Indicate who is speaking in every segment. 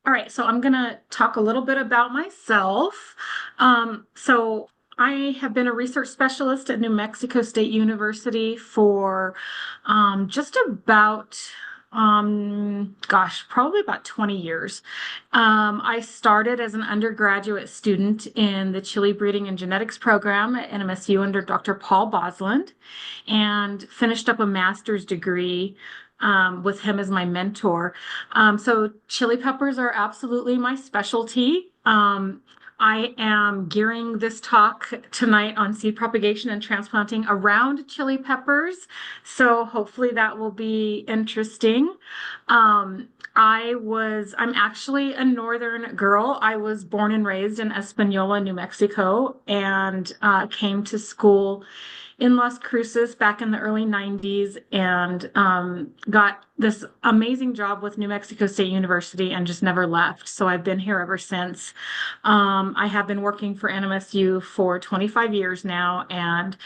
Speaker 1: All right, so I'm going to talk a little bit about myself. So I have been a research specialist at New Mexico State University for just about, probably about 20 years. I started as an undergraduate student in the chili breeding and genetics program at NMSU under Dr. Paul Bosland and finished up a master's degree with him as my mentor. So chili peppers are absolutely my specialty. I am gearing this talk tonight on seed propagation and transplanting around chili peppers. So hopefully that will be interesting. I'm actually a northern girl. I was born and raised in Espanola, New Mexico, and came to school in Las Cruces back in the early 90s and got this amazing job with New Mexico State University and just never left. So I've been here ever since. I have been working for NMSU for 25 years now and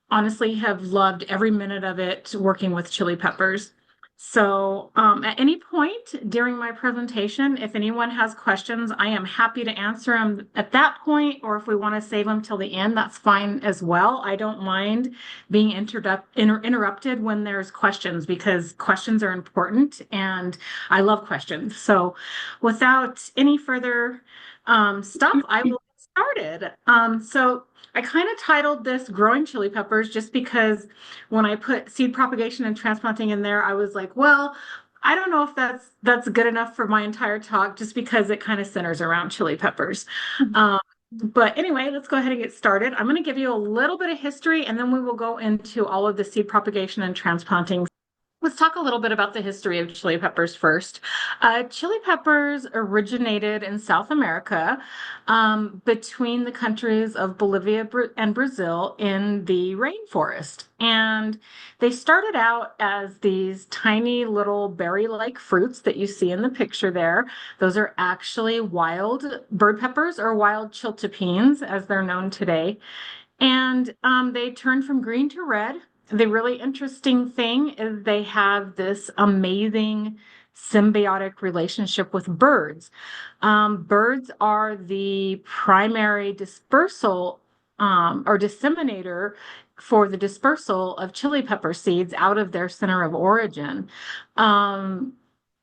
Speaker 1: honestly have loved every minute of it working with chili peppers. So, at any point during my presentation, if anyone has questions, I am happy to answer them at that point, or if we want to save them till the end, that's fine as well. I don't mind being interrupted when there's questions because questions are important and I love questions. So, without any further stuff, I will get started. So, I kind of titled this Growing Chili Peppers just because when I put seed propagation and transplanting in there, I was like, well, I don't know if that's good enough for my entire talk just because it kind of centers around chili peppers. But anyway, let's go ahead and get started. I'm going to give you a little bit of history and then we will go into all of the seed propagation and transplanting. Let's talk a little bit about the history of chili peppers first. Chili peppers originated in South America between the countries of Bolivia and Brazil in the rainforest. And they started out as these tiny little berry-like fruits that you see in the picture there. Those are actually wild bird peppers or wild chiltepines, as they're known today. And they turn from green to red. The really interesting thing is they have this amazing symbiotic relationship with birds. Birds are the primary dispersal or disseminator for the dispersal of chili pepper seeds out of their center of origin.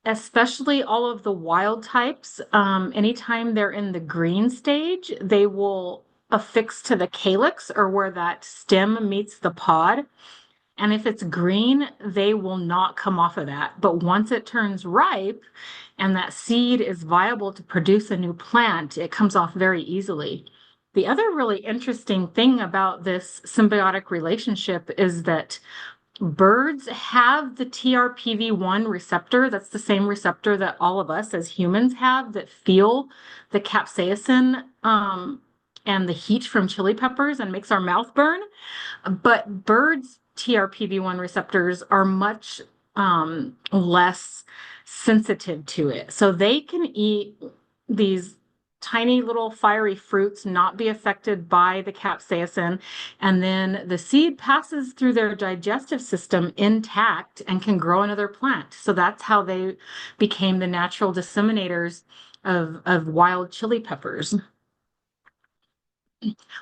Speaker 1: Especially all of the wild types, anytime they're in the green stage, they will affix to the calyx or where that stem meets the pod. And if it's green, they will not come off of that. But once it turns ripe and that seed is viable to produce a new plant, it comes off very easily. The other really interesting thing about this symbiotic relationship is that birds have the TRPV1 receptor. That's the same receptor that all of us as humans have that feel the capsaicin and the heat from chili peppers and makes our mouth burn. But birds' TRPV1 receptors are much less sensitive to it. So they can eat these tiny little fiery fruits, not be affected by the capsaicin, and then the seed passes through their digestive system intact and can grow another plant. So that's how they became the natural disseminators of wild chili peppers.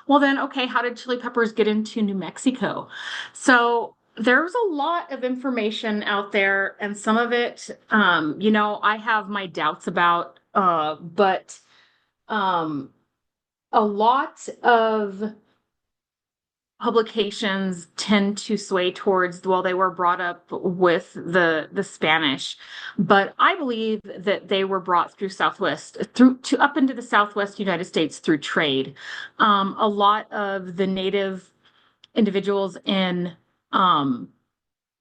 Speaker 1: Well, then, okay, how did chili peppers get into New Mexico? So there's a lot of information out there, and some of it, I have my doubts about, but um, a lot of publications tend to sway towards, well, they were brought up with the Spanish, but I believe that they were brought through Southwest through to up into the Southwest United States through trade. A lot of the native individuals in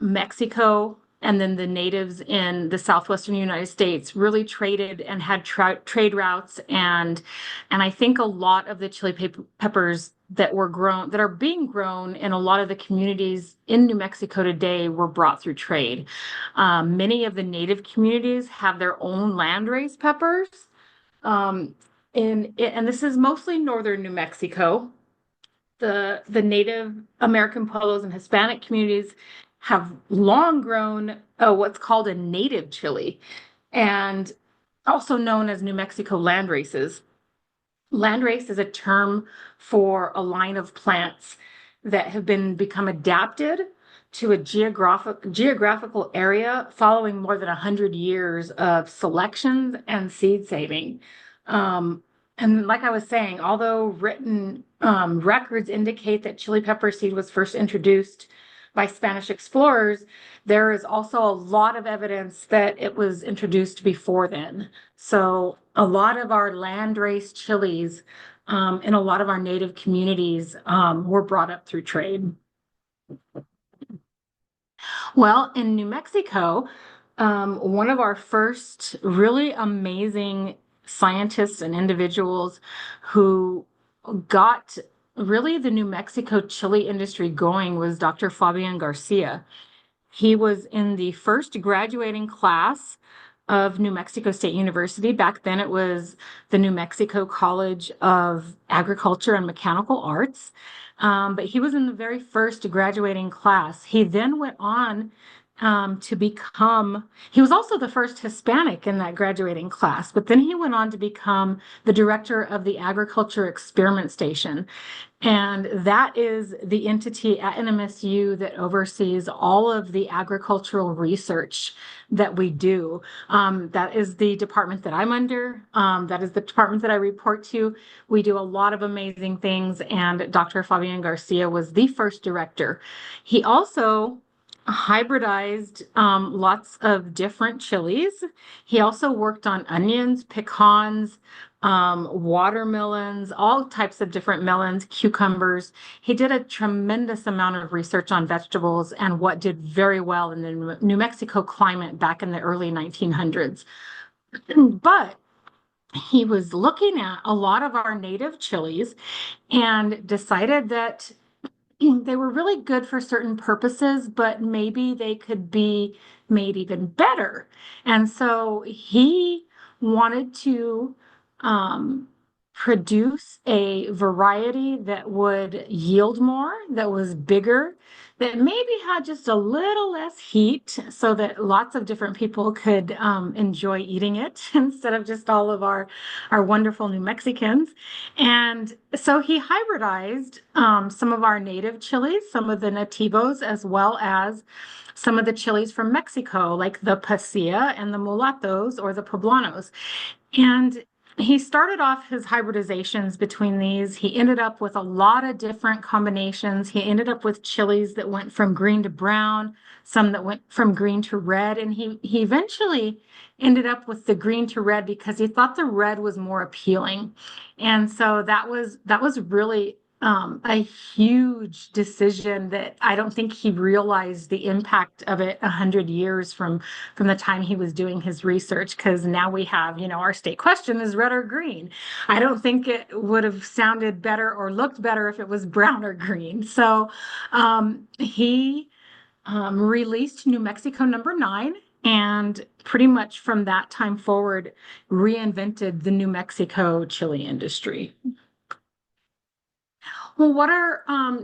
Speaker 1: Mexico and then the natives in the southwestern United States really traded and had trade routes and I think a lot of the peppers that are being grown in a lot of the communities in New Mexico today were brought through trade. Many of the native communities have their own landrace peppers. Um, and this is mostly northern New Mexico. The Native American Pueblos and Hispanic communities have long grown what's called a native chili. And also known as New Mexico land races. Landrace is a term for a line of plants that have become adapted to a geographical area following more than 100 years of selections and seed saving. Um, and like I was saying, although written records indicate that chili pepper seed was first introduced by Spanish explorers, there is also a lot of evidence that it was introduced before then. So a lot of our landrace chilies in a lot of our native communities were brought up through trade. Well, in New Mexico, one of our first really amazing scientists and individuals who got really the New Mexico chili industry going was Dr. Fabian Garcia. He was in the first graduating class of New Mexico State University. Back then, it was the New Mexico College of Agriculture and Mechanical Arts. But he was in the very first graduating class. He then went on to become, he was also the first Hispanic in that graduating class, but then he went on to become the director of the Agriculture Experiment Station. And that is the entity at NMSU that oversees all of the agricultural research that we do. That is the department that I'm under. That is the department that I report to. We do a lot of amazing things, and Dr. Fabian Garcia was the first director. He also hybridized lots of different chilies. He also worked on onions, pecans, watermelons, all types of different melons, cucumbers. He did a tremendous amount of research on vegetables and what did very well in the New Mexico climate back in the early 1900s. But he was looking at a lot of our native chilies and decided that they were really good for certain purposes, but maybe they could be made even better. And so he wanted to um, produce a variety that would yield more, that was bigger, that maybe had just a little less heat so that lots of different people could enjoy eating it instead of just all of our wonderful New Mexicans. And so he hybridized some of our native chilies, some of the nativos, as well as some of the chilies from Mexico, like the pasilla and the mulatos or the poblanos. And he started off his hybridizations between these. He ended up with a lot of different combinations. He ended up with chilies that went from green to brown, some that went from green to red, and he eventually ended up with the green to red because he thought the red was more appealing. And so that was really a huge decision that I don't think he realized the impact of it 100 years from the time he was doing his research. Because now we have, our state question is red or green. I don't think it would have sounded better or looked better if it was brown or green. So he released New Mexico #9. And pretty much from that time forward, reinvented the New Mexico chili industry. Well, what are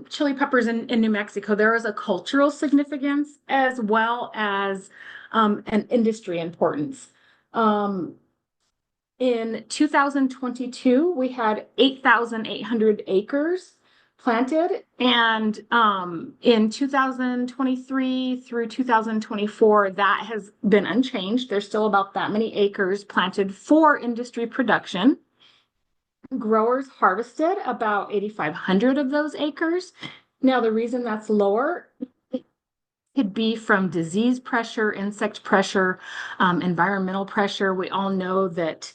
Speaker 1: chili peppers in New Mexico? There is a cultural significance as well as an industry importance. Um, in 2022, we had 8,800 acres planted, and in 2023 through 2024, that has been unchanged. There's still about that many acres planted for industry production. Growers harvested about 8,500 of those acres. Now, the reason that's lower could be from disease pressure, insect pressure, environmental pressure. We all know that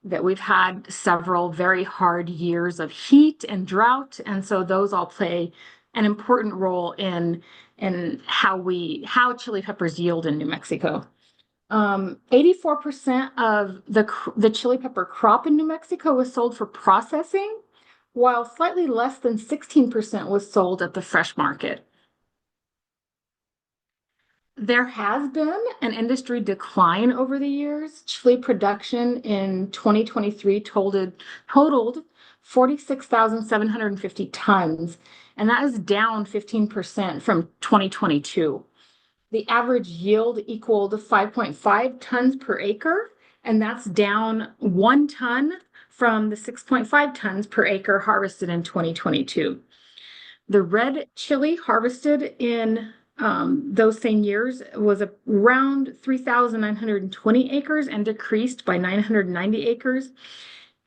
Speaker 1: we've had several very hard years of heat and drought, and so those all play an important role in how chili peppers yield in New Mexico. 84% of the chili pepper crop in New Mexico was sold for processing, while slightly less than 16% was sold at the fresh market. There has been an industry decline over the years. Chili production in 2023 totaled 46,750 tons, and that is down 15% from 2022. The average yield equaled 5.5 tons per acre, and that's down 1 ton from the 6.5 tons per acre harvested in 2022. The red chili harvested in those same years was around 3,920 acres and decreased by 990 acres.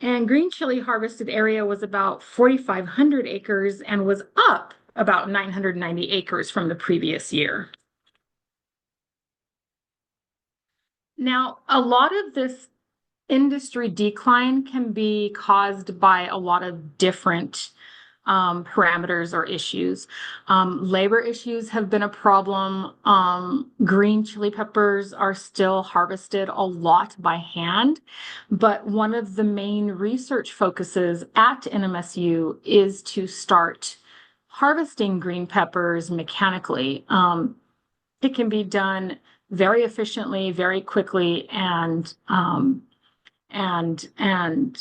Speaker 1: And green chili harvested area was about 4,500 acres and was up about 990 acres from the previous year. Now, a lot of this industry decline can be caused by a lot of different parameters or issues. Labor issues have been a problem. Green chili peppers are still harvested a lot by hand, but one of the main research focuses at NMSU is to start harvesting green peppers mechanically. It can be done very efficiently, very quickly, and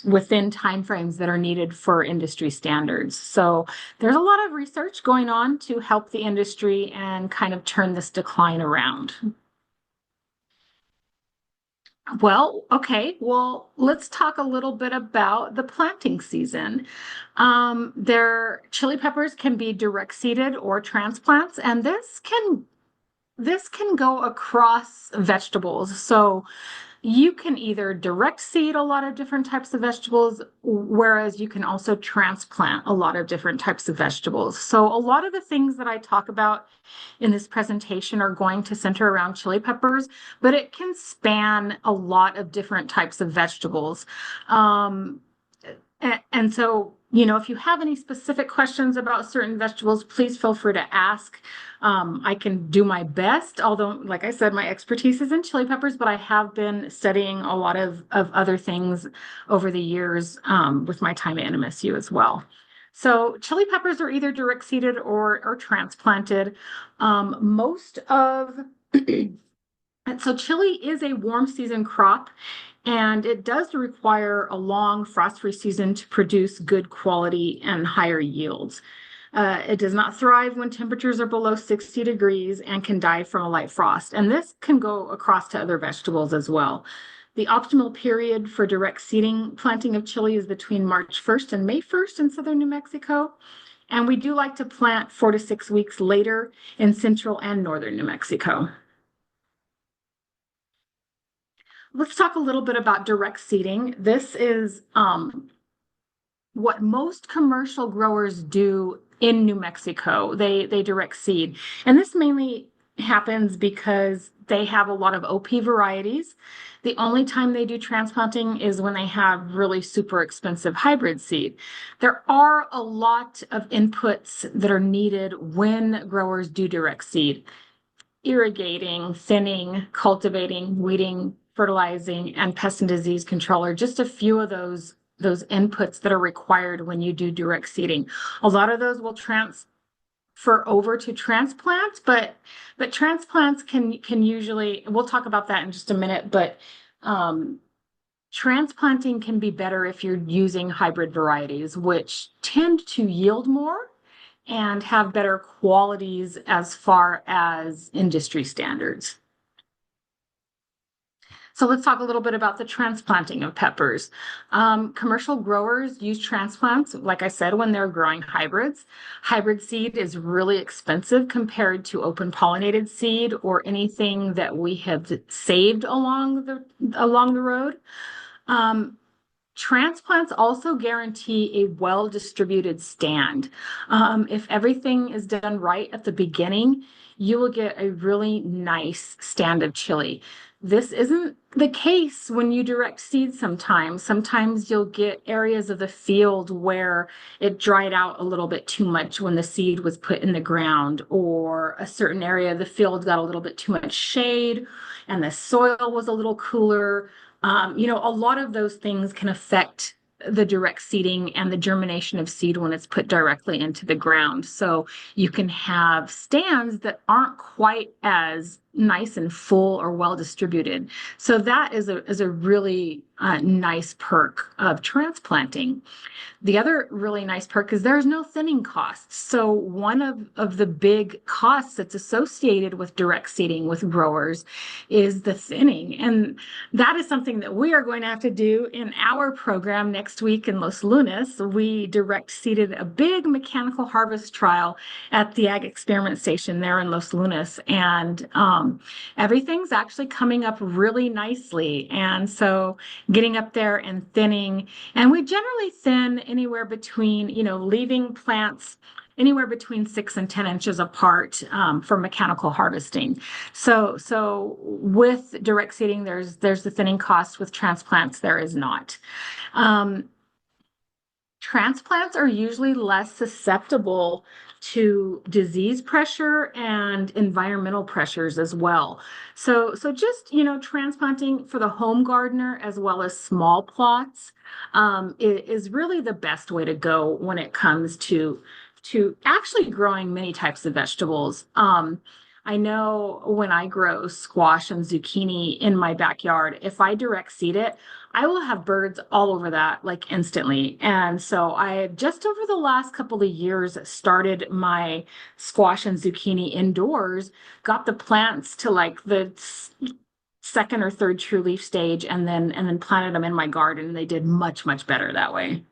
Speaker 1: within timeframes that are needed for industry standards. So there's a lot of research going on to help the industry and kind of turn this decline around. Well, okay, well, let's talk a little bit about the planting season. Their chili peppers can be direct seeded or transplants, and this can go across vegetables. So you can either direct seed a lot of different types of vegetables, whereas you can also transplant a lot of different types of vegetables. So a lot of the things that I talk about in this presentation are going to center around chili peppers, but it can span a lot of different types of vegetables. And so, if you have any specific questions about certain vegetables, please feel free to ask. I can do my best, although, like I said, my expertise is in chili peppers, but I have been studying a lot of other things over the years with my time at NMSU as well. So chili peppers are either direct seeded or transplanted. Most of So chili is a warm season crop, and it does require a long frost-free season to produce good quality and higher yields. It does not thrive when temperatures are below 60 degrees and can die from a light frost. And this can go across to other vegetables as well. The optimal period for direct seeding planting of chili is between March 1st and May 1st in southern New Mexico. And we do like to plant 4 to 6 weeks later in central and northern New Mexico. Let's talk a little bit about direct seeding. This is what most commercial growers do in New Mexico. They direct seed. And this mainly happens because they have a lot of OP varieties. The only time they do transplanting is when they have really super expensive hybrid seed. There are a lot of inputs that are needed when growers do direct seed: irrigating, thinning, cultivating, weeding, fertilizing, and pest and disease control are just a few of those inputs that are required when you do direct seeding. A lot of those will transfer over to transplants, but transplants can usually, we'll talk about that in just a minute, but transplanting can be better if you're using hybrid varieties, which tend to yield more and have better qualities as far as industry standards. So let's talk a little bit about the transplanting of peppers. Commercial growers use transplants, like I said, when they're growing hybrids. Hybrid seed is really expensive compared to open pollinated seed or anything that we have saved along the road. Transplants also guarantee a well-distributed stand. If everything is done right at the beginning, you will get a really nice stand of chili. This isn't the case when you direct seed sometimes. Sometimes you'll get areas of the field where it dried out a little bit too much when the seed was put in the ground, or a certain area of the field got a little bit too much shade and the soil was a little cooler. A lot of those things can affect the direct seeding and the germination of seed when it's put directly into the ground. So you can have stands that aren't quite as nice and full or well distributed. So that is a really nice perk of transplanting. The other really nice perk is there's no thinning costs. So one of the big costs that's associated with direct seeding with growers is the thinning. And that is something that we are going to have to do in our program next week in Los Lunas. We direct seeded a big mechanical harvest trial at the Ag Experiment Station there in Los Lunas. And everything's actually coming up really nicely. And so getting up there and thinning, and we generally thin anywhere between, leaving plants anywhere between 6 and 10 inches apart for mechanical harvesting. So with direct seeding, there's the thinning cost. With transplants, there is not. Um, Transplants are usually less susceptible to disease pressure and environmental pressures as well. So just, transplanting for the home gardener as well as small plots is really the best way to go when it comes to actually growing many types of vegetables. I know when I grow squash and zucchini in my backyard, if I direct seed it, I will have birds all over that like instantly. And so I just over the last couple of years started my squash and zucchini indoors, got the plants to like the second or third true leaf stage, and then planted them in my garden. They did much, much better that way.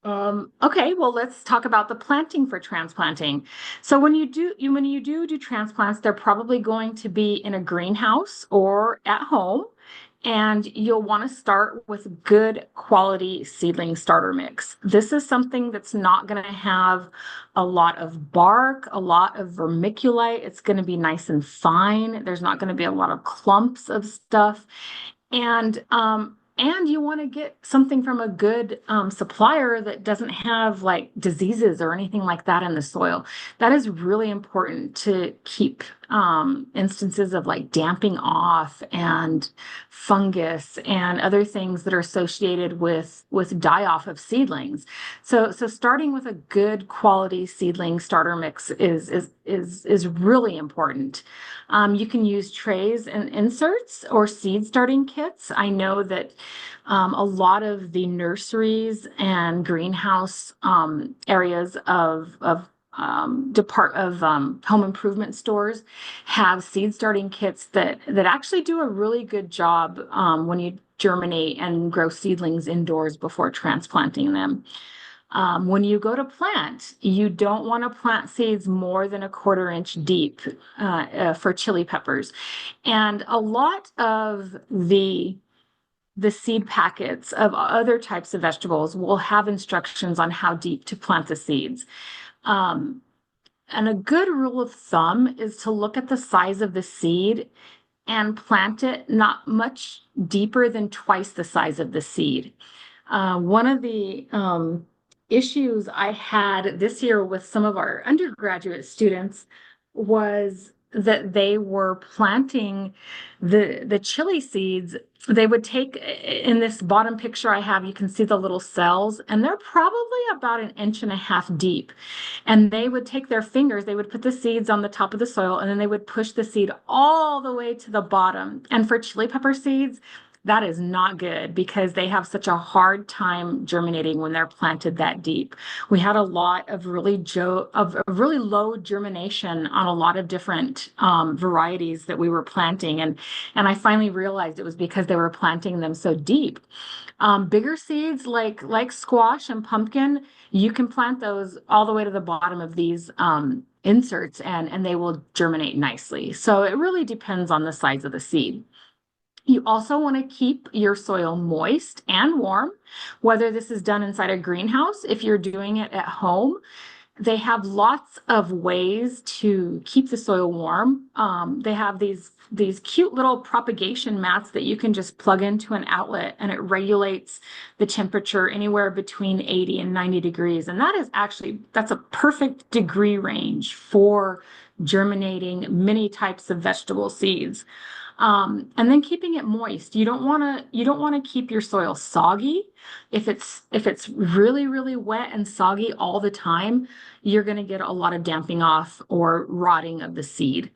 Speaker 1: Okay, well, let's talk about the planting for transplanting. So when you do transplants, they're probably going to be in a greenhouse or at home, and you'll want to start with good quality seedling starter mix. This is something that's not going to have a lot of bark, a lot of vermiculite. It's going to be nice and fine. There's not going to be a lot of clumps of stuff. And you want to get something from a good supplier that doesn't have like diseases or anything like that in the soil. That is really important to keep instances of like damping off and fungus and other things that are associated with die off of seedlings. So starting with a good quality seedling starter mix is really important. You can use trays and inserts or seed starting kits. I know that a lot of the nurseries and greenhouse areas of home improvement stores have seed starting kits that actually do a really good job when you germinate and grow seedlings indoors before transplanting them. When you go to plant, you don't want to plant seeds more than a 1/4 inch deep for chili peppers. And a lot of the seed packets of other types of vegetables will have instructions on how deep to plant the seeds. Um, and a good rule of thumb is to look at the size of the seed and plant it not much deeper than twice the size of the seed. One of the issues I had this year with some of our undergraduate students was that they were planting the chili seeds. They would take in this bottom picture I have, you can see the little cells, and they're probably about 1.5 inches deep. And they would take their fingers, they would put the seeds on the top of the soil, and then they would push the seed all the way to the bottom. And for chili pepper seeds, that is not good because they have such a hard time germinating when they're planted that deep. We had a lot of really low germination on a lot of different varieties that we were planting, and I finally realized it was because they were planting them so deep. Bigger seeds like squash and pumpkin, you can plant those all the way to the bottom of these inserts, and they will germinate nicely. So it really depends on the size of the seed. You also want to keep your soil moist and warm, whether this is done inside a greenhouse. If you're doing it at home, they have lots of ways to keep the soil warm. They have these cute little propagation mats that you can just plug into an outlet, and it regulates the temperature anywhere between 80 and 90 degrees. And that's a perfect degree range for germinating many types of vegetable seeds. And then keeping it moist. You don't want to keep your soil soggy. If it's really, really wet and soggy all the time, you're going to get a lot of damping off or rotting of the seed.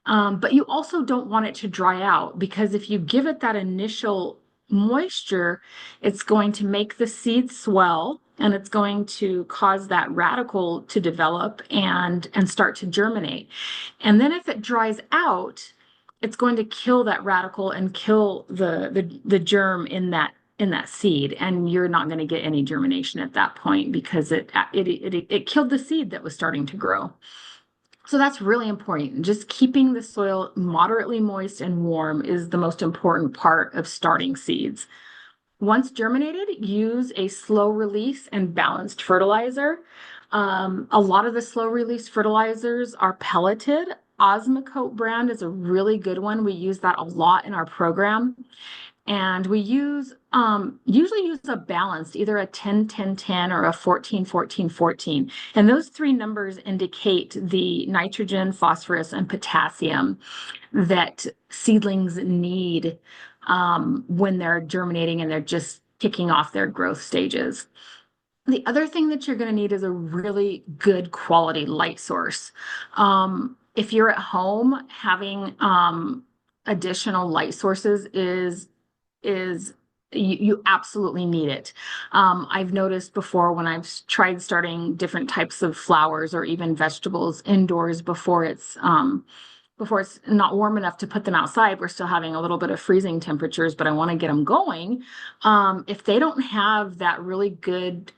Speaker 1: But you also don't want it to dry out because if you give it that initial moisture, it's going to make the seed swell and it's going to cause that radicle to develop and start to germinate. And then if it dries out, it's going to kill that radicle and kill the germ in that seed, and you're not going to get any germination at that point because it killed the seed that was starting to grow. So that's really important. Just keeping the soil moderately moist and warm is the most important part of starting seeds. Once germinated, use a slow release and balanced fertilizer. A lot of the slow release fertilizers are pelleted. Osmocote brand is a really good one. We use that a lot in our program. And we usually use a balanced, either a 10-10-10 or a 14-14-14. And those three numbers indicate the nitrogen, phosphorus, and potassium that seedlings need when they're germinating and they're just kicking off their growth stages. The other thing that you're going to need is a really good quality light source. If you're at home, having additional light sources is you absolutely need it. I've noticed before when I've tried starting different types of flowers or even vegetables indoors before it's not warm enough to put them outside. We're still having a little bit of freezing temperatures, but I want to get them going. If they don't have that really good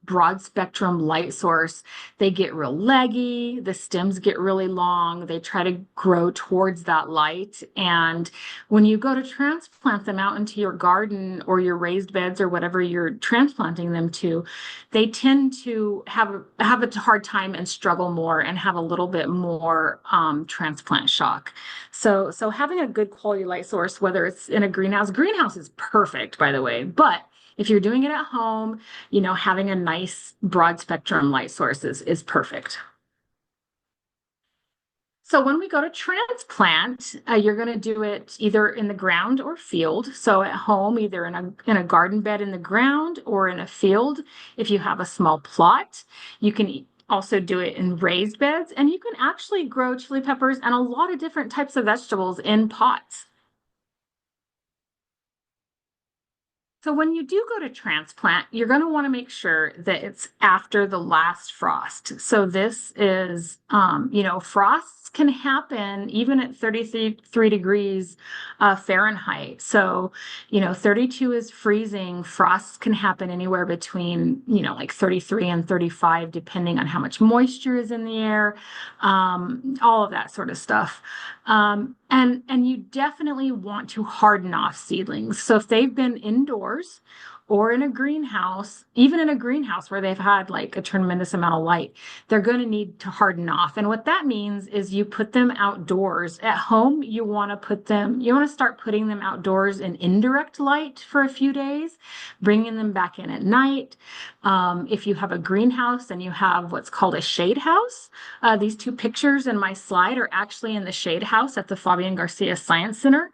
Speaker 1: broad spectrum light source, they get real leggy, the stems get really long, they try to grow towards that light. And when you go to transplant them out into your garden or your raised beds or whatever you're transplanting them to, they tend to have a hard time and struggle more and have a little bit more transplant shock. So having a good quality light source, whether it's in a greenhouse is perfect, by the way, but if you're doing it at home, having a nice broad spectrum light source is perfect. So when we go to transplant, you're going to do it either in the ground or field. So at home, either in a garden bed in the ground or in a field. If you have a small plot, you can also do it in raised beds, and you can actually grow chili peppers and a lot of different types of vegetables in pots. So when you do go to transplant, you're going to want to make sure that it's after the last frost. So this is, frosts can happen even at 33 degrees Fahrenheit. So, 32 is freezing. Frosts can happen anywhere between, like 33 and 35, depending on how much moisture is in the air, all of that sort of stuff. And you definitely want to harden off seedlings. So if they've been indoors or in a greenhouse, even in a greenhouse where they've had like a tremendous amount of light, they're going to need to harden off. And what that means is you put them outdoors. At home, you want to start putting them outdoors in indirect light for a few days, bringing them back in at night. If you have a greenhouse and you have what's called a shade house, these two pictures in my slide are actually in the shade house at the Fabian Garcia Science Center.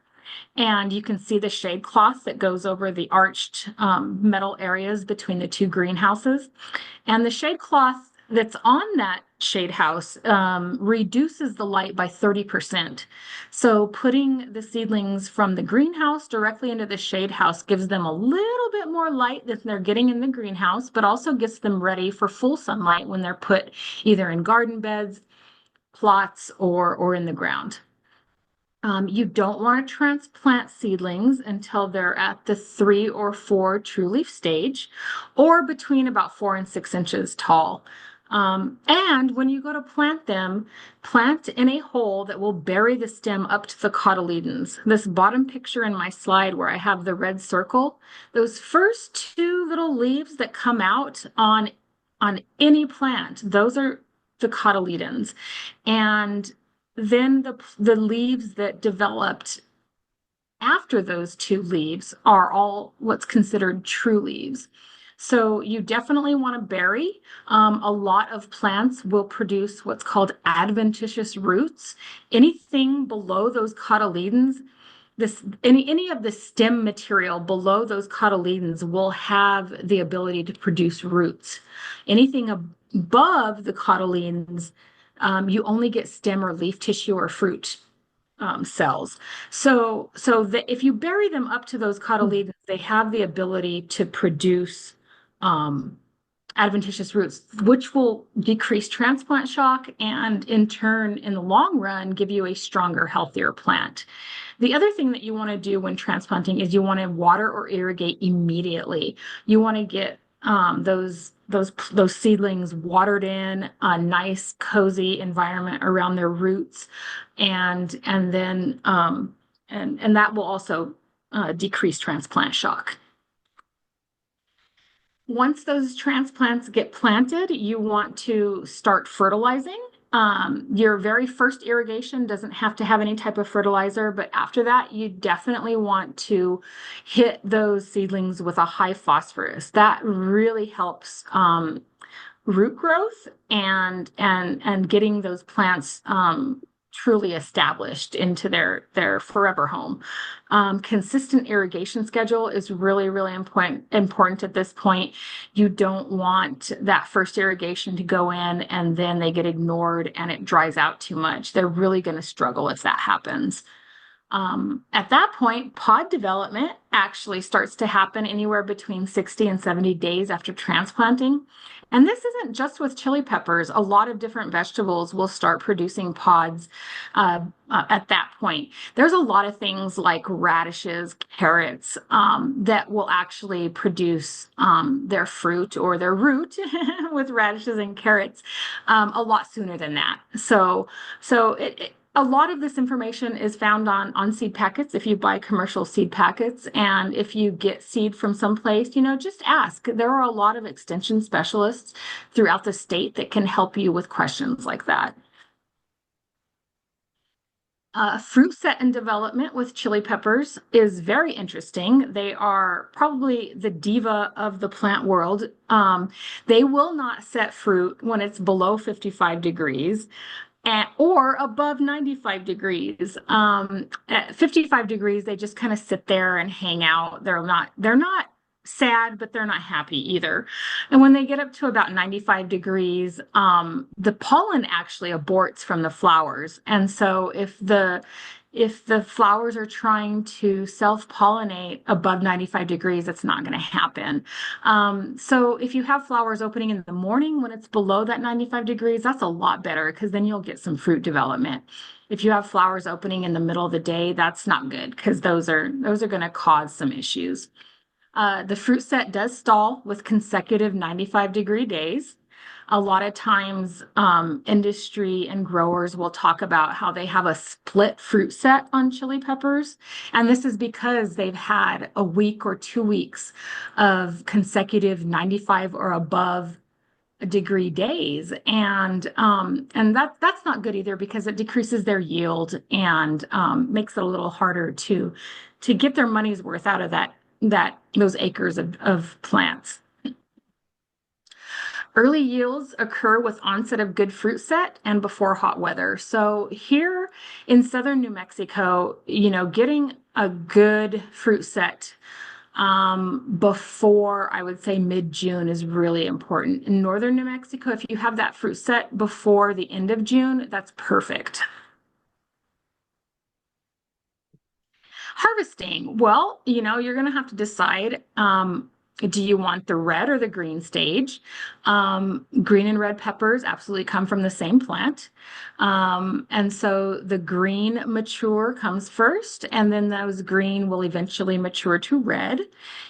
Speaker 1: And you can see the shade cloth that goes over the arched metal areas between the two greenhouses. And the shade cloth that's on that shade house reduces the light by 30%. So putting the seedlings from the greenhouse directly into the shade house gives them a little bit more light than they're getting in the greenhouse, but also gets them ready for full sunlight when they're put either in garden beds, plots, or in the ground. You don't want to transplant seedlings until they're at the 3 or 4 true leaf stage, or between about 4 and 6 inches tall. And when you go to plant them, plant in a hole that will bury the stem up to the cotyledons. This bottom picture in my slide where I have the red circle, those first 2 little leaves that come out on any plant, those are the cotyledons. And then the leaves that developed after those 2 leaves are all what's considered true leaves. So you definitely want to bury. A lot of plants will produce what's called adventitious roots. Anything below those cotyledons, any of the stem material below those cotyledons will have the ability to produce roots. Anything above the cotyledons, you only get stem or leaf tissue or fruit cells. If you bury them up to those cotyledons, they have the ability to produce um, adventitious roots, which will decrease transplant shock and in turn, in the long run, give you a stronger, healthier plant. The other thing that you want to do when transplanting is you want to water or irrigate immediately. You want to get those seedlings watered in a nice, cozy environment around their roots, and then and that will also decrease transplant shock. Once those transplants get planted, you want to start fertilizing. Your very first irrigation doesn't have to have any type of fertilizer, but after that, you definitely want to hit those seedlings with a high phosphorus. That really helps root growth and getting those plants truly established into their forever home. Consistent irrigation schedule is really, really important at this point. You don't want that first irrigation to go in and then they get ignored and it dries out too much. They're really going to struggle if that happens. At that point, pod development actually starts to happen anywhere between 60 and 70 days after transplanting. And this isn't just with chili peppers. A lot of different vegetables will start producing pods at that point. There's a lot of things like radishes, carrots, that will actually produce their fruit or their root with radishes and carrots a lot sooner than that. A lot of this information is found on seed packets if you buy commercial seed packets. And if you get seed from someplace, just ask. There are a lot of extension specialists throughout the state that can help you with questions like that. Fruit set and development with chili peppers is very interesting. They are probably the diva of the plant world. They will not set fruit when it's below 55 degrees or above 95 degrees. At 55 degrees, they just kind of sit there and hang out. They're not sad, but they're not happy either. And when they get up to about 95 degrees, the pollen actually aborts from the flowers. And so if the flowers are trying to self-pollinate above 95 degrees, it's not going to happen. So if you have flowers opening in the morning when it's below that 95 degrees, that's a lot better because then you'll get some fruit development. If you have flowers opening in the middle of the day, that's not good because those are going to cause some issues. The fruit set does stall with consecutive 95-degree days. A lot of times, industry and growers will talk about how they have a split fruit set on chili peppers. And this is because they've had a week or 2 weeks of consecutive 95 or above degree days. And that's not good either because it decreases their yield and makes it a little harder to get their money's worth out of those acres of plants. Early yields occur with onset of good fruit set and before hot weather. So here in southern New Mexico, getting a good fruit set before, I would say, mid-June is really important. In northern New Mexico, if you have that fruit set before the end of June, that's perfect. Harvesting. Well, you're going to have to decide, do you want the red or the green stage? Green and red peppers absolutely come from the same plant. And so the green mature comes first, and then those green will eventually mature to red.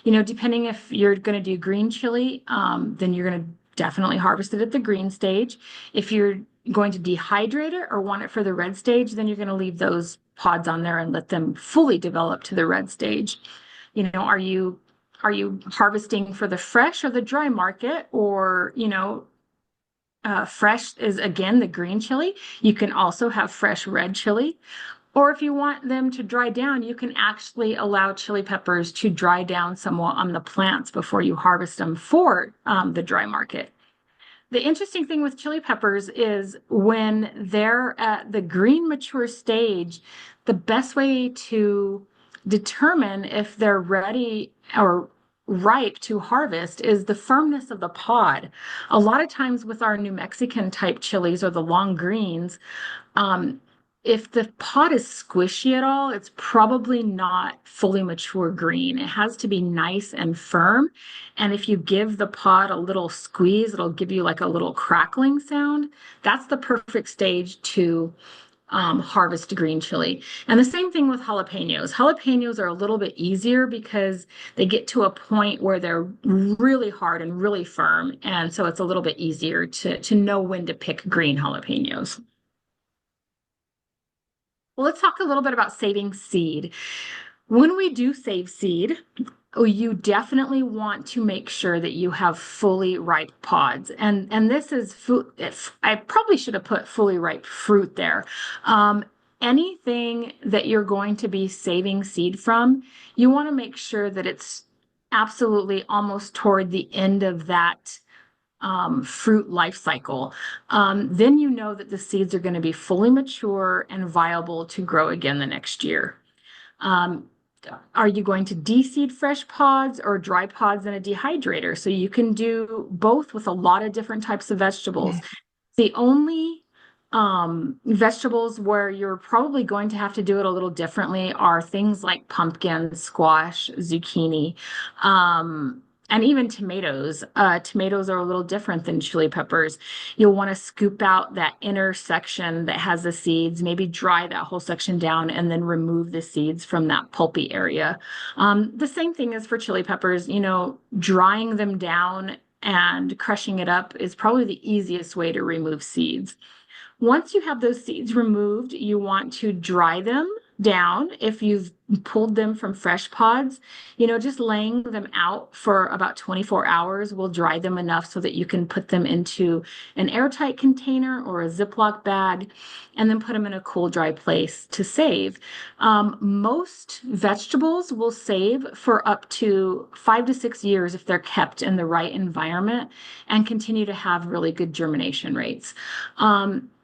Speaker 1: Depending if you're going to do green chili, then you're going to definitely harvest it at the green stage. If you're going to dehydrate it or want it for the red stage, then you're going to leave those pods on there and let them fully develop to the red stage. Are you harvesting for the fresh or the dry market? Or, fresh is again the green chili. You can also have fresh red chili. Or if you want them to dry down, you can actually allow chili peppers to dry down somewhat on the plants before you harvest them for the dry market. The interesting thing with chili peppers is when they're at the green mature stage, the best way to determine if they're ready or ripe to harvest is the firmness of the pod. A lot of times with our New Mexican type chilies or the long greens, um, if the pod is squishy at all, it's probably not fully mature green. It has to be nice and firm. And if you give the pod a little squeeze, it'll give you like a little crackling sound. That's the perfect stage to harvest green chili. And the same thing with jalapenos. Jalapenos are a little bit easier because they get to a point where they're really hard and really firm. And so it's a little bit easier to know when to pick green jalapenos. Well, let's talk a little bit about saving seed. When we do save seed, you definitely want to make sure that you have fully ripe pods. And this is food. I probably should have put fully ripe fruit there. Anything that you're going to be saving seed from, you want to make sure that it's absolutely almost toward the end of that fruit life cycle. Then you know that the seeds are going to be fully mature and viable to grow again the next year. Um, are you going to de-seed fresh pods or dry pods in a dehydrator? So you can do both with a lot of different types of vegetables. The only vegetables where you're probably going to have to do it a little differently are things like pumpkin, squash, zucchini, and even tomatoes. Tomatoes are a little different than chili peppers. You'll want to scoop out that inner section that has the seeds, maybe dry that whole section down, and then remove the seeds from that pulpy area. The same thing is for chili peppers, drying them down and crushing it up is probably the easiest way to remove seeds. Once you have those seeds removed, you want to dry them down. If you've pulled them from fresh pods, just laying them out for about 24 hours will dry them enough so that you can put them into an airtight container or a Ziploc bag and then put them in a cool, dry place to save. Most vegetables will save for up to 5 to 6 years if they're kept in the right environment and continue to have really good germination rates.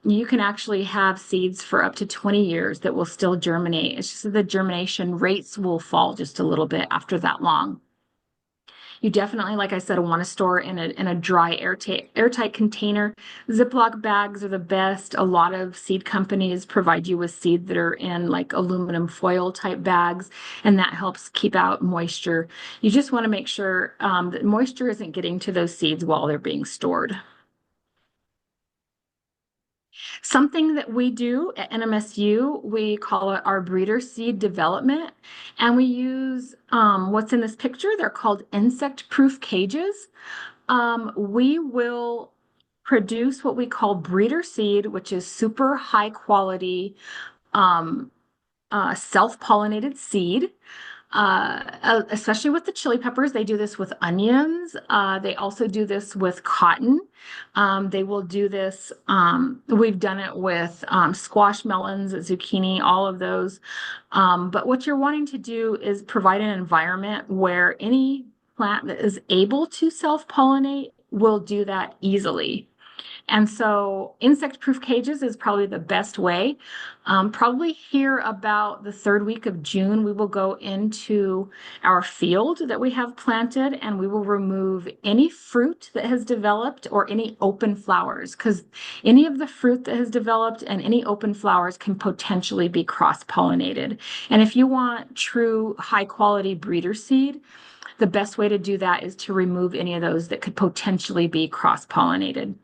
Speaker 1: You can actually have seeds for up to 20 years that will still germinate. It's just that the germination rates will fall just a little bit after that long. You definitely, like I said, want to store in a dry, airtight container. Ziploc bags are the best. A lot of seed companies provide you with seed that are in like aluminum foil type bags, and that helps keep out moisture. You just want to make sure that moisture isn't getting to those seeds while they're being stored. Something that we do at NMSU, we call it our breeder seed development, and we use what's in this picture. They're called insect-proof cages. We will produce what we call breeder seed, which is super high quality self-pollinated seed. Especially with the chili peppers, they do this with onions. They also do this with cotton. They will do this. We've done it with squash, melons, zucchini, all of those. But what you're wanting to do is provide an environment where any plant that is able to self-pollinate will do that easily. And so insect-proof cages is probably the best way. Probably here about the third week of June, we will go into our field that we have planted and we will remove any fruit that has developed or any open flowers, because any of the fruit that has developed and any open flowers can potentially be cross-pollinated. And if you want true high-quality breeder seed, the best way to do that is to remove any of those that could potentially be cross-pollinated.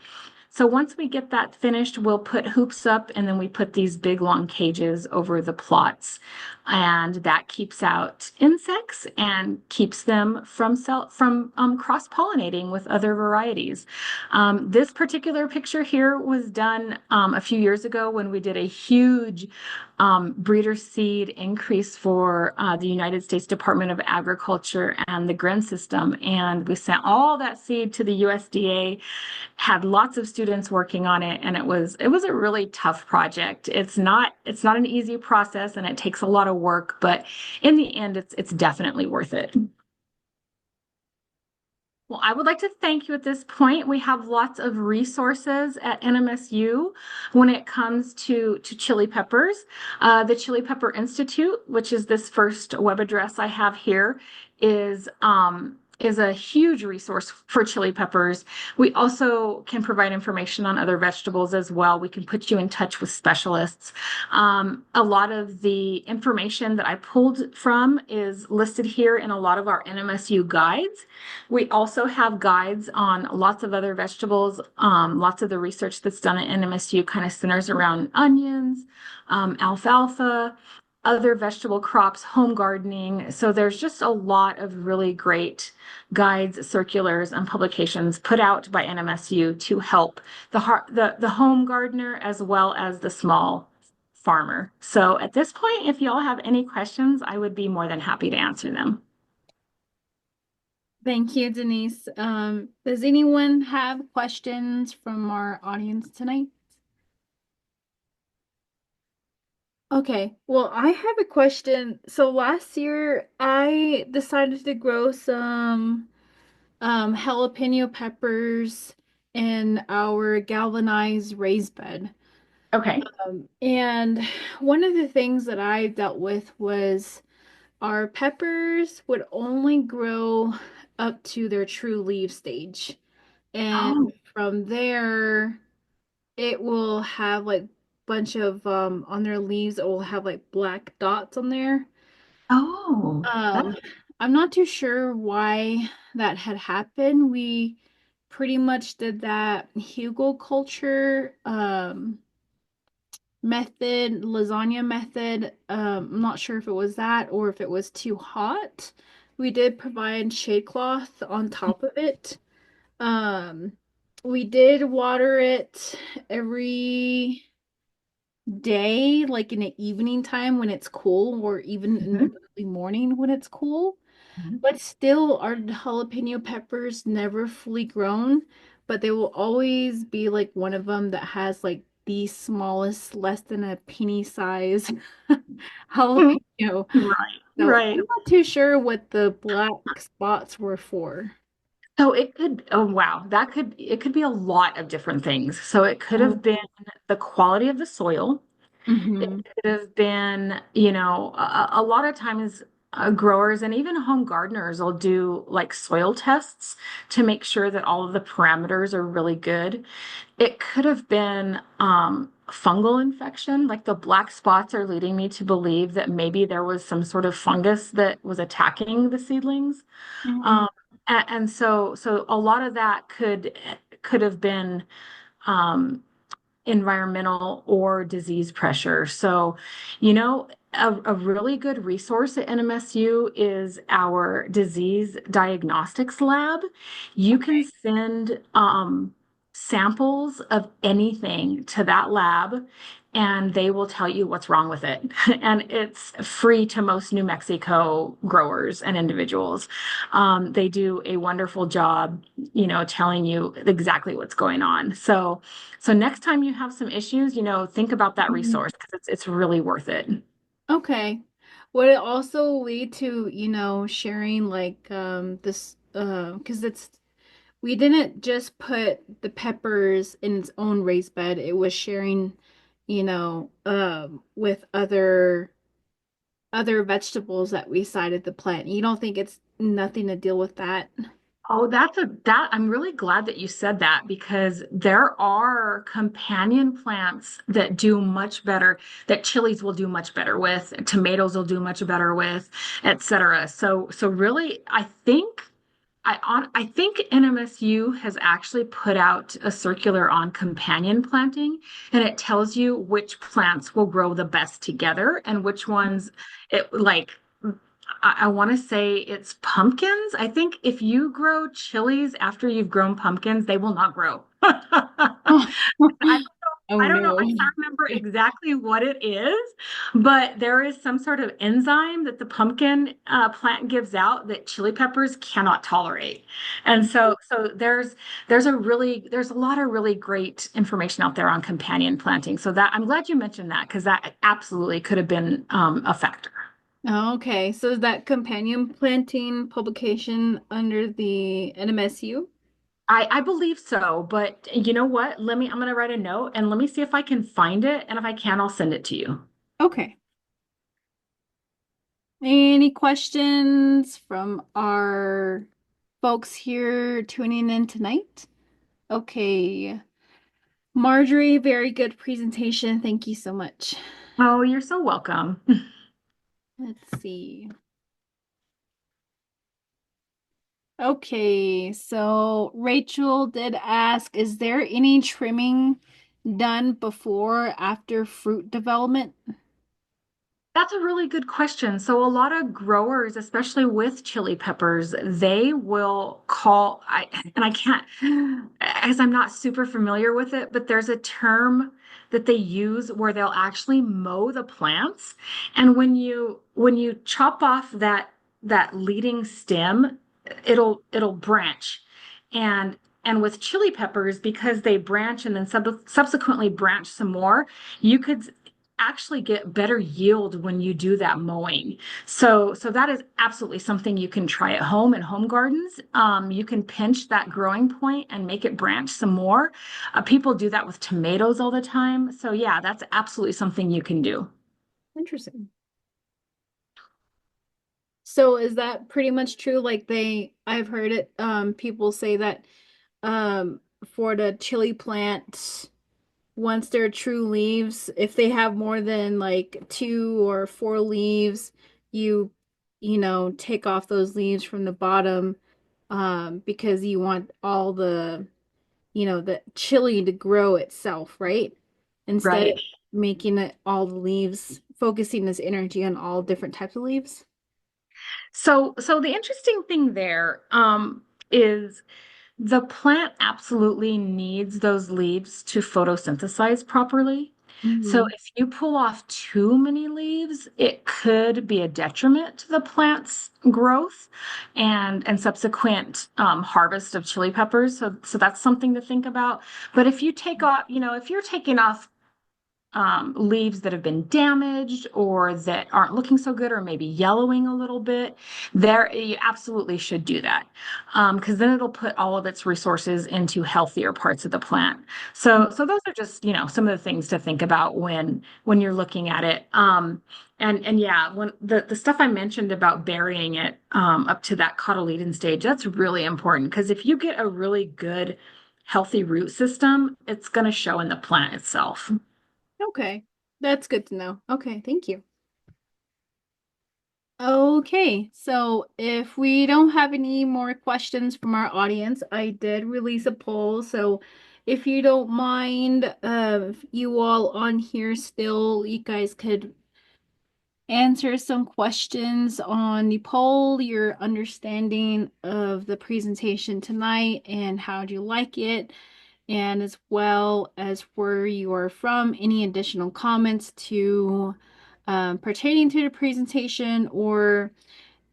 Speaker 1: So once we get that finished, we'll put hoops up and then we put these big long cages over the plots. And that keeps out insects and keeps them from cross-pollinating with other varieties. This particular picture here was done a few years ago when we did a huge breeder seed increase for the United States Department of Agriculture and the GRIN system. And we sent all that seed to the USDA, had lots of students students working on it, and it was a really tough project. It's not an easy process, and it takes a lot of work, but in the end, it's definitely worth it. Well, I would like to thank you at this point. We have lots of resources at NMSU when it comes to chili peppers. The Chili Pepper Institute, which is this first web address I have here, is a huge resource for chili peppers. We also can provide information on other vegetables as well. We can put you in touch with specialists. A lot of the information that I pulled from is listed here in a lot of our NMSU guides. We also have guides on lots of other vegetables. Lots of the research that's done at NMSU kind of centers around onions, alfalfa, other vegetable crops, home gardening. So there's just a lot of really great guides, circulars, and publications put out by NMSU to help the home gardener as well as the small farmer. So at this point, if y'all have any questions, I would be more than happy to answer them.
Speaker 2: Thank you, Denise. Does anyone have questions from our audience tonight? Okay, well, I have a question. So last year I decided to grow some jalapeno peppers in our galvanized raised bed.
Speaker 1: Okay.
Speaker 2: And one of the things that I dealt with was our peppers would only grow up to their true leaf stage.
Speaker 1: Oh,
Speaker 2: And from there, it will have like bunch of on their leaves, it will have like black dots on there.
Speaker 1: oh, that's
Speaker 2: Um, I'm not too sure why that had happened. We pretty much did that Hugo culture method, lasagna method. I'm not sure if it was that or if it was too hot. We did provide shade cloth on top of it. Um, we did water it every day, like in the evening time when it's cool, or even in the
Speaker 1: mhm,
Speaker 2: early morning when it's cool.
Speaker 1: mhm.
Speaker 2: But still, our jalapeno peppers never fully grown, but they will always be like one of them that has like the smallest, less than a penny size jalapeno.
Speaker 1: Right,
Speaker 2: So
Speaker 1: right.
Speaker 2: I'm not too sure what the black spots were for.
Speaker 1: So it could, oh wow, it could be a lot of different things. So it could
Speaker 2: Oh.
Speaker 1: have been the quality of the soil. It
Speaker 2: Hmm.
Speaker 1: could have been, you know, a lot of times growers and even home gardeners will do like soil tests to make sure that all of the parameters are really good. It could have been fungal infection, like the black spots are leading me to believe that maybe there was some sort of fungus that was attacking the seedlings.
Speaker 2: Hmm.
Speaker 1: Um, and so a lot of that could have been um, environmental or disease pressure. So, you know, a really good resource at NMSU is our disease diagnostics lab. You can
Speaker 2: Okay.
Speaker 1: send samples of anything to that lab, and they will tell you what's wrong with it. And it's free to most New Mexico growers and individuals. They do a wonderful job, you know, telling you exactly what's going on. So next time you have some issues, you know, think about that
Speaker 2: Mhm.
Speaker 1: resource because it's really worth it.
Speaker 2: Okay. Would it also lead to, sharing like this because it's we didn't just put the peppers in its own raised bed. It was sharing, with other vegetables that we decided to plant. You don't think it's nothing to deal with that?
Speaker 1: Oh, that I'm really glad that you said that because there are companion plants that do much better, that chilies will do much better with, tomatoes will do much better with, etc. So really, I think NMSU has actually put out a circular on companion planting, and it tells you which plants will grow the best together and which ones it like I want to say it's pumpkins. I think if you grow chilies after you've grown pumpkins, they will not grow. I
Speaker 2: Oh
Speaker 1: I don't know.
Speaker 2: no.
Speaker 1: I can't remember exactly what it is, but there is some sort of enzyme that the pumpkin plant gives out that chili peppers cannot tolerate. And so there's a lot of really great information out there on companion planting. So that I'm glad you mentioned that because that absolutely could have been a factor.
Speaker 2: Okay, so is that companion planting publication under the NMSU?
Speaker 1: I believe so, but you know what? I'm gonna write a note and let me see if I can find it. And if I can, I'll send it to you.
Speaker 2: Okay. Any questions from our folks here tuning in tonight? Okay. Marjorie, very good presentation. Thank you so much.
Speaker 1: Oh, you're so welcome.
Speaker 2: Let's see. Okay, so Rachel did ask, is there any trimming done before or after fruit development?
Speaker 1: That's a really good question. So a lot of growers, especially with chili peppers, they will call and I can't as I'm not super familiar with it, but there's a term that they use where they'll actually mow the plants. And when you chop off that leading stem, it'll branch. And and with chili peppers, because they branch and then subsequently branch some more, you could actually get better yield when you do that mowing. So that is absolutely something you can try at home in home gardens. You can pinch that growing point and make it branch some more. People do that with tomatoes all the time. So yeah, that's absolutely something you can do.
Speaker 2: Interesting. So is that pretty much true? Like I've heard it, people say that um for the chili plant, once they're true leaves, if they have more than like two or four leaves, you take off those leaves from the bottom, because you want all the chili to grow itself, right? Instead
Speaker 1: Right.
Speaker 2: of making it all the leaves, focusing this energy on all different types of leaves.
Speaker 1: So the interesting thing there is the plant absolutely needs those leaves to photosynthesize properly. So
Speaker 2: Mhm.
Speaker 1: if you pull off too many leaves, it could be a detriment to the plant's growth and subsequent harvest of chili peppers. So that's something to think about. But if you take off, if you're taking off leaves that have been damaged or that aren't looking so good or maybe yellowing a little bit, there you absolutely should do that because then it'll put all of its resources into healthier parts of the plant. So those are just some of the things to think about when you're looking at it. And yeah, when the stuff I mentioned about burying it up to that cotyledon stage, that's really important because if you get a really good healthy root system, it's going to show in the plant itself.
Speaker 2: Okay, that's good to know. Okay, thank you. Okay, so if we don't have any more questions from our audience, I did release a poll. So if you don't mind, if you all on here still, you guys could answer some questions on the poll, your understanding of the presentation tonight, and how do you like it, and as well as where you are from, any additional comments to pertaining to the presentation, or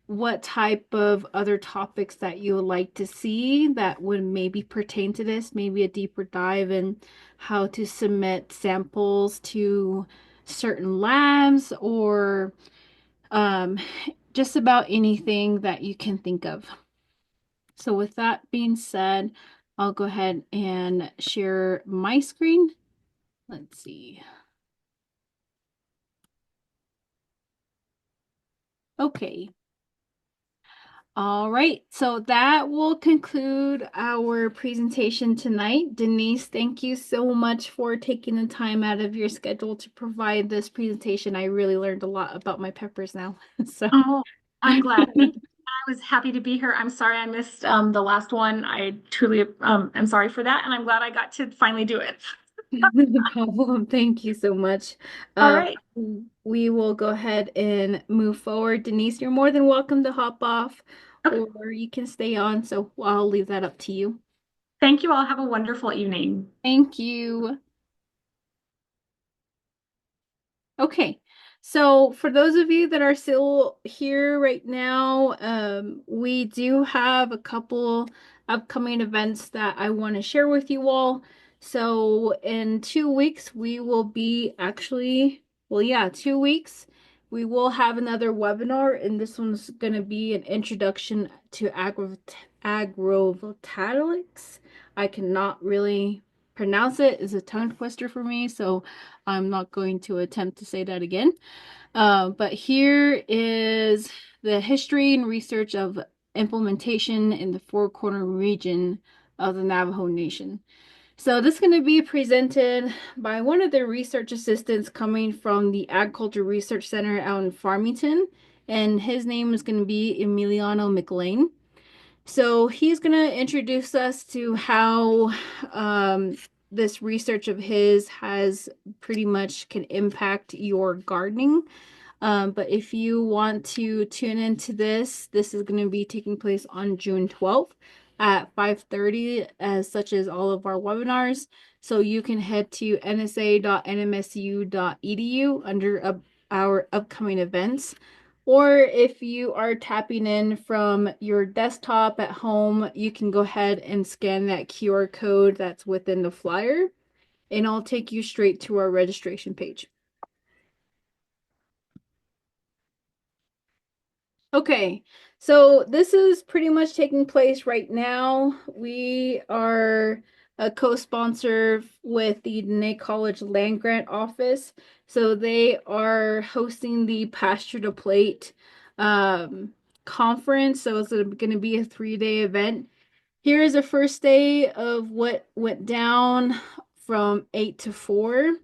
Speaker 2: what type of other topics that you would like to see that would maybe pertain to this, maybe a deeper dive in how to submit samples to certain labs, or um, just about anything that you can think of. So with that being said, I'll go ahead and share my screen. Let's see. Okay. All right, so that will conclude our presentation tonight. Denise, thank you so much for taking the time out of your schedule to provide this presentation. I really learned a lot about my peppers now. So
Speaker 1: Oh, I'm glad. Thank you. I was happy to be here. I'm sorry I missed the last one. I truly am sorry for that, and I'm glad I got to finally do it.
Speaker 2: no problem. Thank you so much.
Speaker 1: All
Speaker 2: Um,
Speaker 1: right.
Speaker 2: we will go ahead and move forward. Denise, you're more than welcome to hop off,
Speaker 1: Okay.
Speaker 2: or you can stay on. So I'll leave that up to you.
Speaker 1: Thank you all. Have a wonderful evening.
Speaker 2: Thank you. Okay, so for those of you that are still here right now, we do have a couple upcoming events that I want to share with you all. So in 2 weeks, we will be actually, well, yeah, 2 weeks, we will have another webinar, and this one's going to be an introduction to agrovoltaics. I cannot really pronounce it. It's a tongue twister for me, so I'm not going to attempt to say that again. But here is the history and research of implementation in the Four Corner region of the Navajo Nation. So this is going to be presented by one of the research assistants coming from the Agriculture Research Center out in Farmington, and his name is going to be Emiliano McLean. So he's going to introduce us to how this research of his has pretty much can impact your gardening. But if you want to tune into this is going to be taking place on June 12th at 5:30, as such as all of our webinars. So you can head to nsa.nmsu.edu under our upcoming events. Or if you are tapping in from your desktop at home, you can go ahead and scan that QR code that's within the flyer, and I'll take you straight to our registration page. Okay, so this is pretty much taking place right now. We are a co-sponsor with the Dene College Land Grant Office. So they are hosting the Pasture to Plate conference. So it's going to be a 3-day event. Here is a first day of what went down from 8 to 4.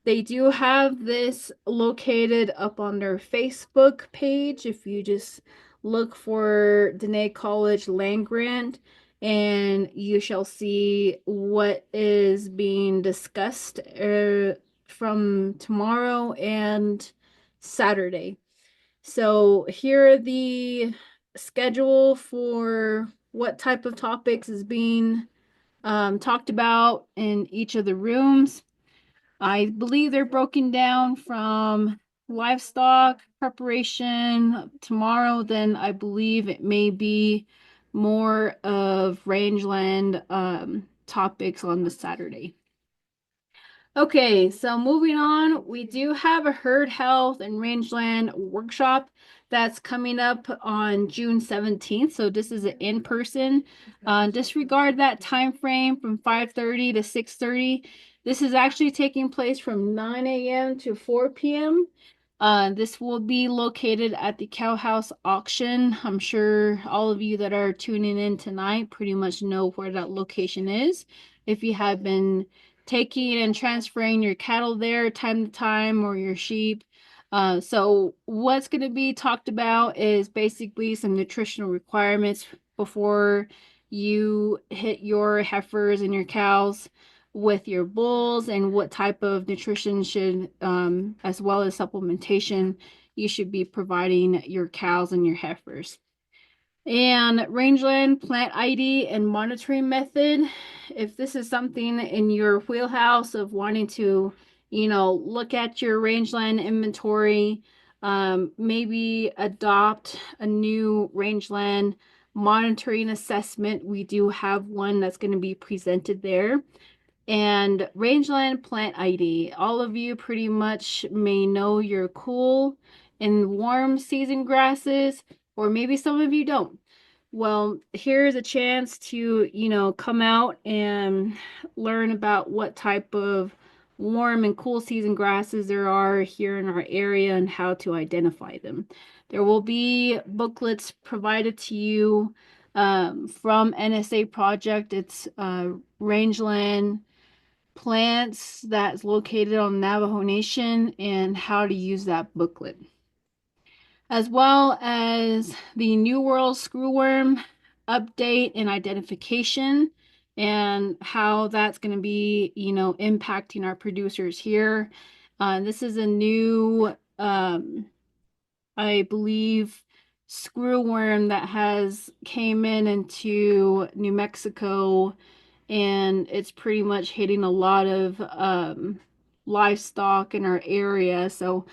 Speaker 2: They do have this located up on their Facebook page. If you just look for Dene College Land Grant, and you shall see what is being discussed from tomorrow and Saturday. So here are the schedule for what type of topics is being talked about in each of the rooms. I believe they're broken down from livestock preparation tomorrow. Then I believe it may be more of rangeland topics on the Saturday. Okay, so moving on, we do have a herd health and rangeland workshop that's coming up on June 17th. So this is an in-person. Disregard that time frame from 5:30 to 6:30. This is actually taking place from 9 a.m. to 4 p.m. This will be located at the Cow House auction. I'm sure all of you that are tuning in tonight pretty much know where that location is. If you have been taking and transferring your cattle there time to time or your sheep. So what's going to be talked about is basically some nutritional requirements before you hit your heifers and your cows with your bulls, and what type of nutrition should, as well as supplementation, you should be providing your cows and your heifers. And rangeland plant ID and monitoring method. If this is something in your wheelhouse of wanting to, look at your rangeland inventory, maybe adopt a new rangeland monitoring assessment. We do have one that's going to be presented there. And rangeland plant ID. All of you pretty much may know your cool and warm season grasses, or maybe some of you don't. Well, here's a chance to, come out and learn about what type of warm and cool season grasses there are here in our area and how to identify them. There will be booklets provided to you from NSA Project. It's rangeland plants that's located on Navajo Nation and how to use that booklet, as well as the New World screwworm update and identification, and how that's going to be, impacting our producers here. This is a new, I believe, screwworm that has came into New Mexico, and it's pretty much hitting a lot of livestock in our area. So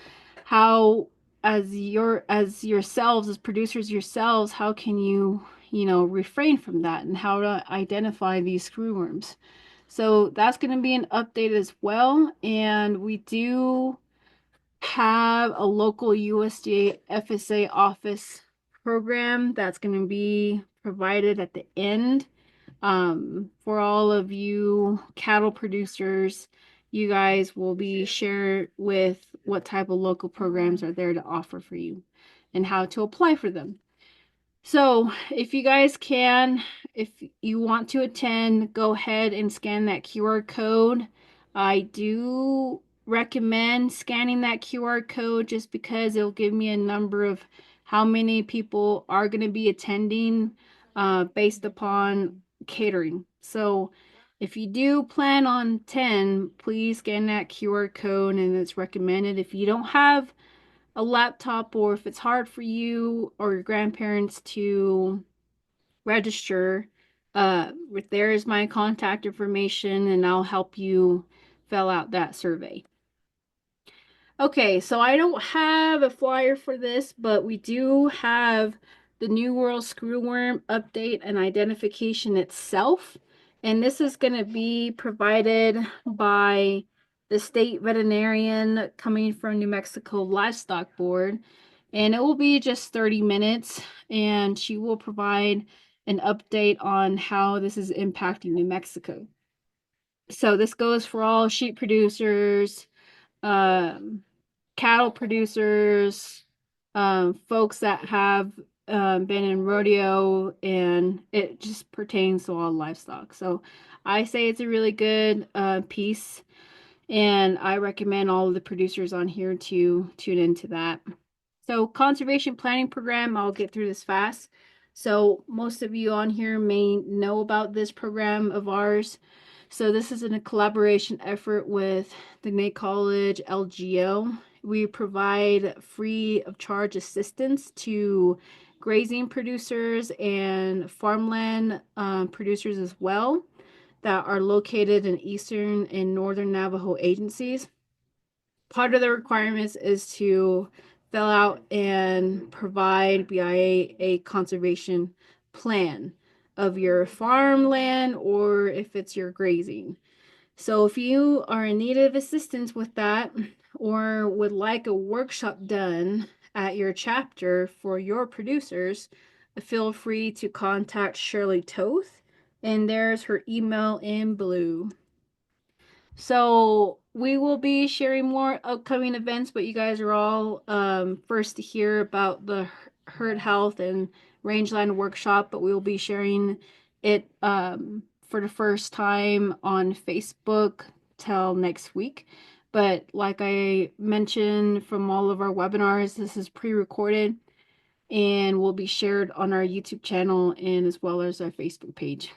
Speaker 2: how as yourselves, as producers yourselves, how can you, refrain from that and how to identify these screwworms? So that's going to be an update as well. And we do have a local USDA FSA office program that's going to be provided at the end. For all of you cattle producers, you guys will be shared with what type of local programs are there to offer for you and how to apply for them. So if you guys can, if you want to attend, go ahead and scan that QR code. I do recommend scanning that QR code just because it'll give me a number of how many people are going to be attending based upon catering. So if you do plan on 10, please scan that QR code and it's recommended. If you don't have a laptop or if it's hard for you or your grandparents to register, there is my contact information and I'll help you fill out that survey. Okay, so I don't have a flyer for this, but we do have the New World Screwworm update and identification itself. And this is going to be provided by the state veterinarian coming from New Mexico Livestock Board. And it will be just 30 minutes, and she will provide an update on how this is impacting New Mexico. So this goes for all sheep producers, um, cattle producers, folks that have been in rodeo, and it just pertains to all livestock. So I say it's a really good piece, and I recommend all of the producers on here to tune into that. So conservation planning program, I'll get through this fast. So most of you on here may know about this program of ours. So this is in a collaboration effort with the Nate College LGO. We provide free of charge assistance to grazing producers and farmland producers as well that are located in eastern and northern Navajo agencies. Part of the requirements is to fill out and provide BIA a conservation plan of your farmland or if it's your grazing. So if you are in need of assistance with that or would like a workshop done at your chapter for your producers, feel free to contact Shirley Toth, and there's her email in blue. So we will be sharing more upcoming events, but you guys are all first to hear about the herd health and rangeland workshop, but we will be sharing it for the first time on Facebook till next week. But like I mentioned from all of our webinars, this is pre-recorded and will be shared on our YouTube channel and as well as our Facebook page.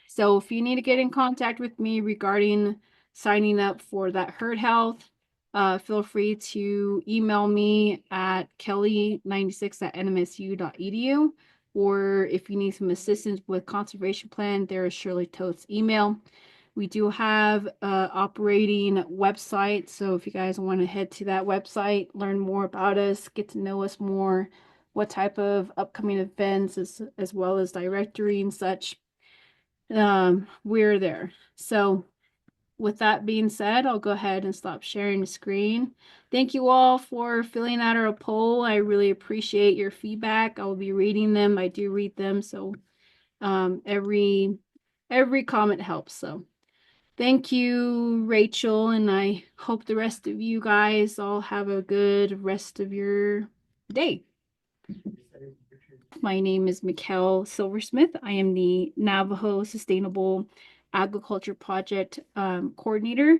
Speaker 2: So if you need to get in contact with me regarding signing up for that herd health, feel free to email me at kelly96@nmsu.edu. Or if you need some assistance with conservation plan, there is Shirley Toth's email. We do have a operating website, so if you guys want to head to that website, learn more about us, get to know us more, what type of upcoming events as well as directory and such, we're there. So with that being said, I'll go ahead and stop sharing the screen. Thank you all for filling out our poll. I really appreciate your feedback. I will be reading them. I do read them, so every comment helps. So thank you, Rachel, and I hope the rest of you guys all have a good rest of your day. My name is Mikkel Silversmith. I am the Navajo Sustainable Agriculture Project coordinator,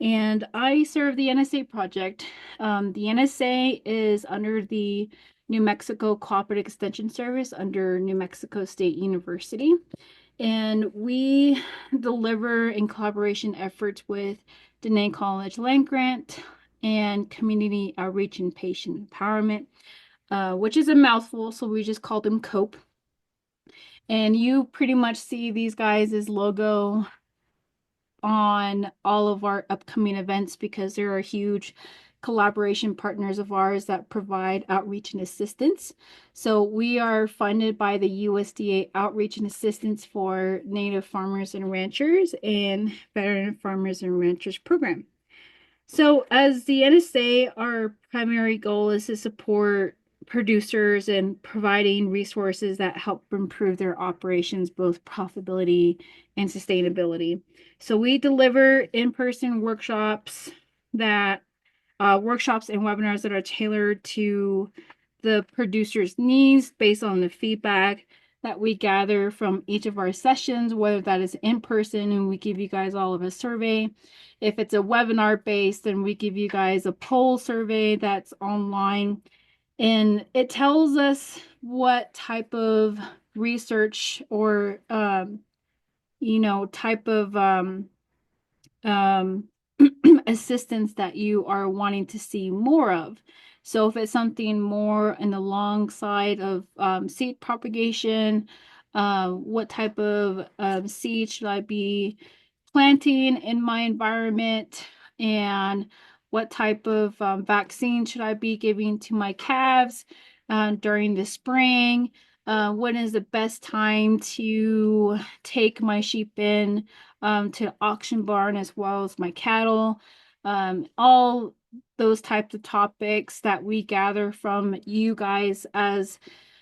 Speaker 2: and I serve the NSA project. The NSA is under the New Mexico Cooperative Extension Service under New Mexico State University, and we deliver in collaboration efforts with Dene College Land Grant and Community Outreach and Patient Empowerment, which is a mouthful, so we just call them COPE. And you pretty much see these guys' logo on all of our upcoming events because there are huge collaboration partners of ours that provide outreach and assistance. So we are funded by the USDA Outreach and Assistance for Native Farmers and Ranchers and Veteran Farmers and Ranchers program. So, as the NSA, our primary goal is to support producers and providing resources that help improve their operations, both profitability and sustainability. So, we deliver in-person that workshops and webinars that are tailored to the producer's needs based on the feedback that we gather from each of our sessions, whether that is in person and we give you guys all of a survey. If it's a webinar based, then we give you guys a poll survey that's online. And it tells us what type of research or, type of um, assistance that you are wanting to see more of. So if it's something more in the long side of seed propagation, what type of seed should I be planting in my environment, and what type of vaccine should I be giving to my calves during the spring? When is the best time to take my sheep in to auction barn as well as my cattle? All those types of topics that we gather from you guys as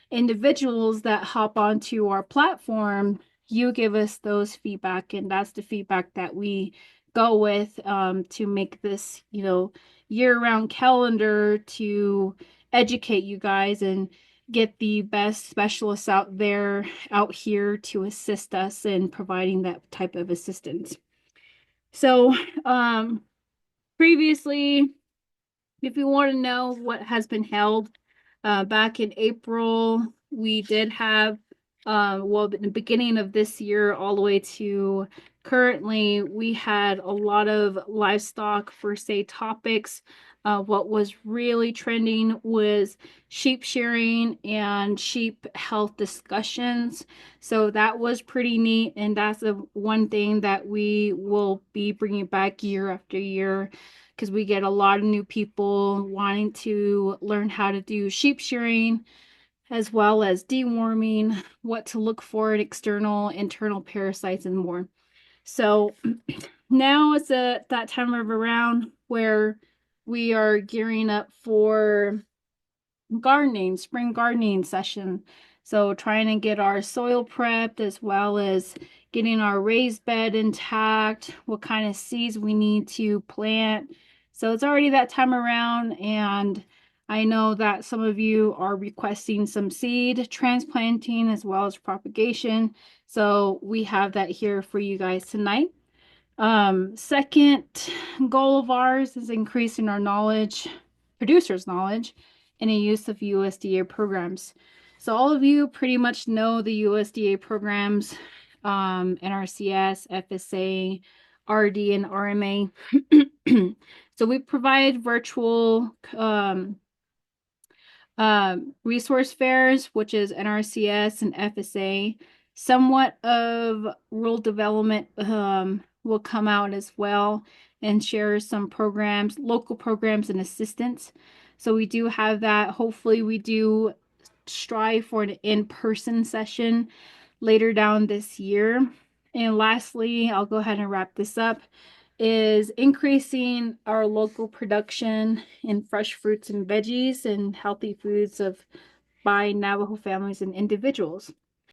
Speaker 2: individuals that hop onto our platform. You give us those feedback, and that's the feedback that we go with to make this, year-round calendar to educate you guys and get the best specialists out here to assist us in providing that type of assistance. So, previously, if you want to know what has been held, back in April, we did have, in the beginning of this year, all the way to currently, we had a lot of livestock first aid topics. What was really trending was sheep shearing and sheep health discussions. So that was pretty neat. And that's the one thing that we will be bringing back year after year, because we get a lot of new people wanting to learn how to do sheep shearing as well as deworming, what to look for in external, internal parasites, and more. So now it's that time of around where we are gearing up for spring gardening session. So trying to get our soil prepped as well as getting our raised bed intact, what kind of seeds we need to plant. So it's already that time around, and I know that some of you are requesting some seed transplanting as well as propagation. So we have that here for you guys tonight. Second goal of ours is increasing our knowledge, producers' knowledge, in the use of USDA programs. So all of you pretty much know the USDA programs, NRCS, FSA, RD, and RMA. So we provide virtual resource fairs, which is NRCS and FSA. Somewhat of rural development will come out as well and share some programs, local programs and assistance. So we do have that. Hopefully we do strive for an in-person session later down this year. And lastly, I'll go ahead and wrap this up, is increasing our local production in fresh fruits and veggies and healthy foods by Navajo families and individuals.